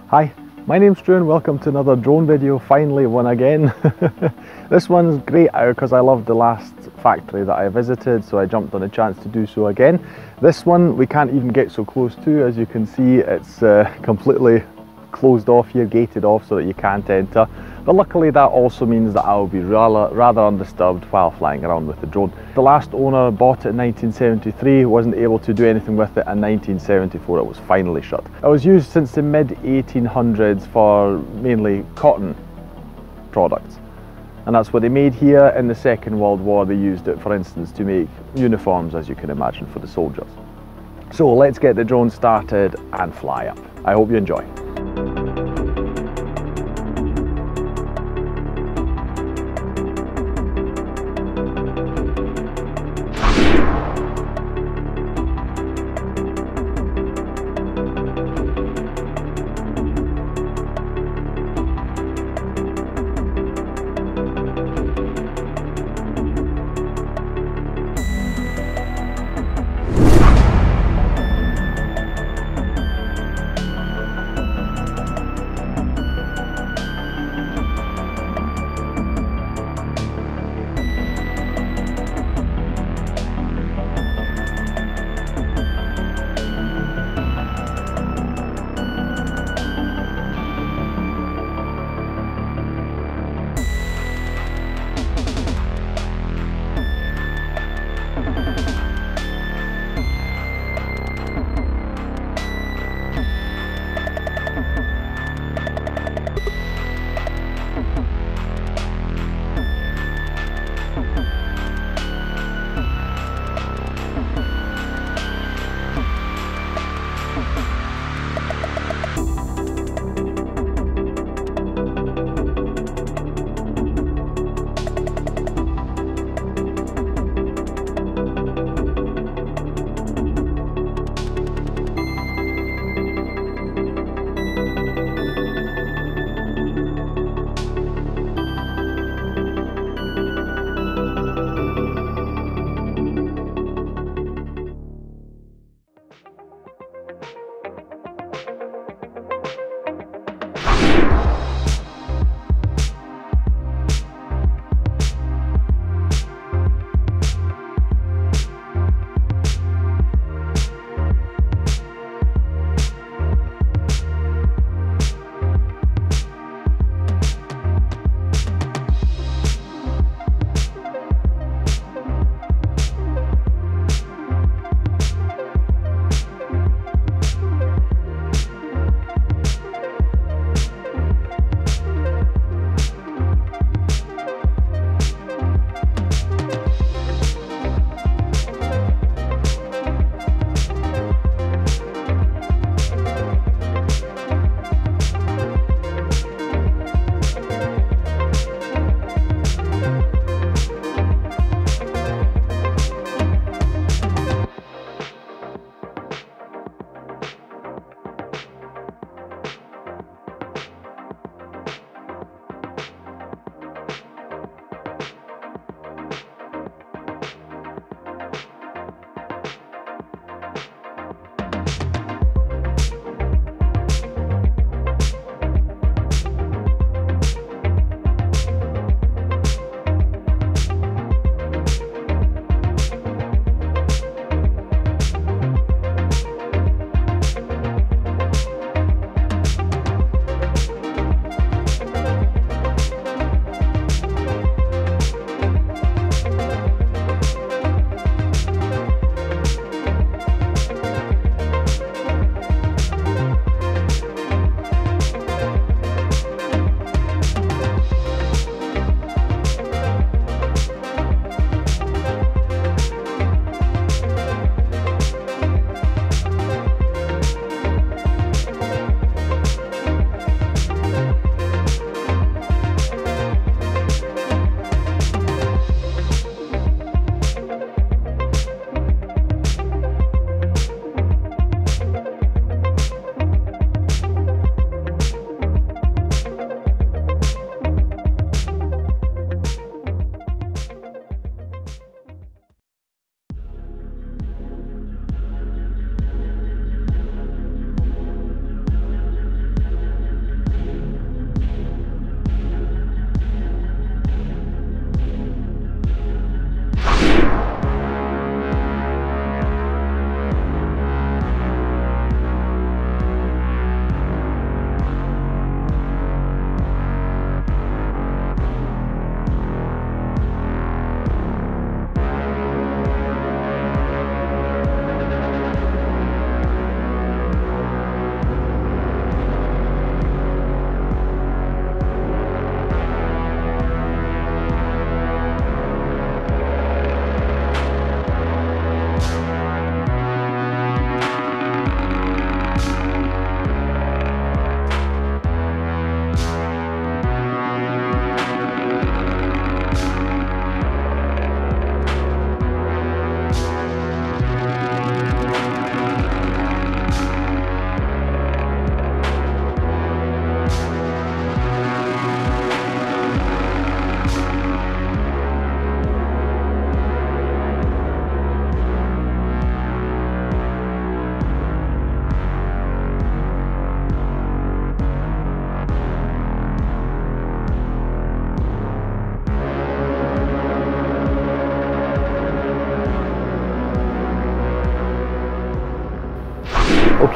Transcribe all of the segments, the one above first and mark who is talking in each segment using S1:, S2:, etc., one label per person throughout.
S1: Hi, my name's Drew and welcome to another drone video, finally one again. This one's great because I loved the last factory that I visited, so I jumped on a chance to do so again. This one we can't even get so close to. As you can see, it's completely closed off here, gated off so that you can't enter. But luckily that also means that I'll be rather undisturbed while flying around with the drone. The last owner bought it in 1973, wasn't able to do anything with it. In 1974 it was finally shut. It was used since the mid 1800s for mainly cotton products. And that's what they made here. In the Second World War they used it, for instance, to make uniforms, as you can imagine, for the soldiers. So let's get the drone started and fly up. I hope you enjoy.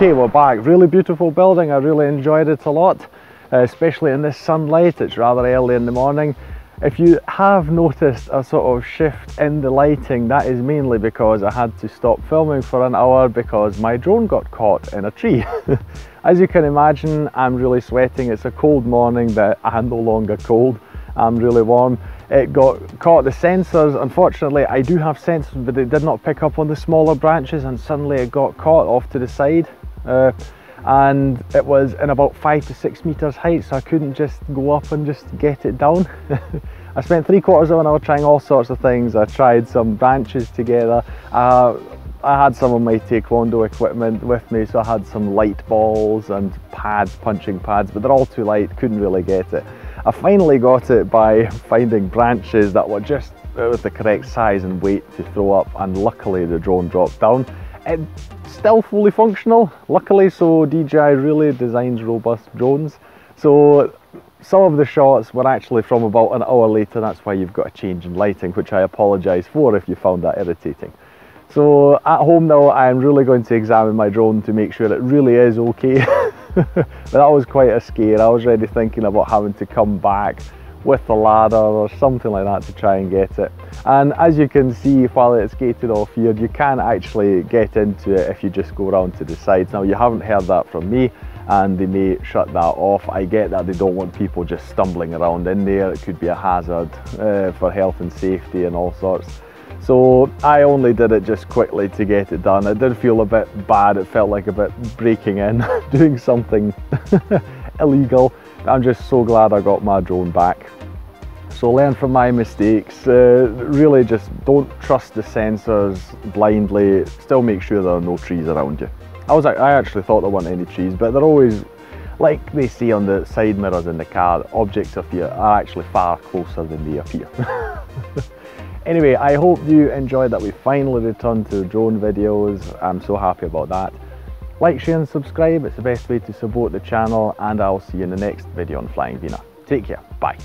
S1: Okay, we're back. Really beautiful building. I really enjoyed it a lot, especially in this sunlight. It's rather early in the morning. If you have noticed a sort of shift in the lighting, that is mainly because I had to stop filming for an hour because my drone got caught in a tree. As you can imagine, I'm really sweating. It's a cold morning, but I'm no longer cold. I'm really warm. It got caught, the sensors, unfortunately I do have sensors, but they did not pick up on the smaller branches, and suddenly it got caught off to the side. And it was in about 5 to 6 meters height, so I couldn't just go up and just get it down. I spent 3/4 of an hour trying all sorts of things. I tried some branches together. I had some of my taekwondo equipment with me, so I had some light balls and pads, punching pads, but they're all too light, couldn't really get it. I finally got it by finding branches that were just with the correct size and weight to throw up, and luckily the drone dropped down. It's still fully functional, luckily, so DJI really designs robust drones. So some of the shots were actually from about an hour later. That's why you've got a change in lighting, which I apologise for if you found that irritating. So at home now, I'm really going to examine my drone to make sure it really is okay. But that was quite a scare. I was already thinking about having to come back with a ladder or something like that to try and get it. And as you can see, while it's gated off here, you can actually get into it if you just go around to the sides. Now, you haven't heard that from me, and they may shut that off. I get that they don't want people just stumbling around in there. It could be a hazard for health and safety and all sorts. So I only did it just quickly to get it done. It did feel a bit bad. It felt like a bit breaking in, doing something illegal. I'm just so glad I got my drone back. So learn from my mistakes. Really just don't trust the sensors blindly. Still make sure there are no trees around you. I actually thought there weren't any trees, but they're always, like they say on the side mirrors in the car, objects are actually far closer than they appear. Anyway, I hope you enjoyed that we finally returned to drone videos. I'm so happy about that. Like, share and subscribe. It's the best way to support the channel, and I'll see you in the next video on Flying Wiener. Take care. Bye.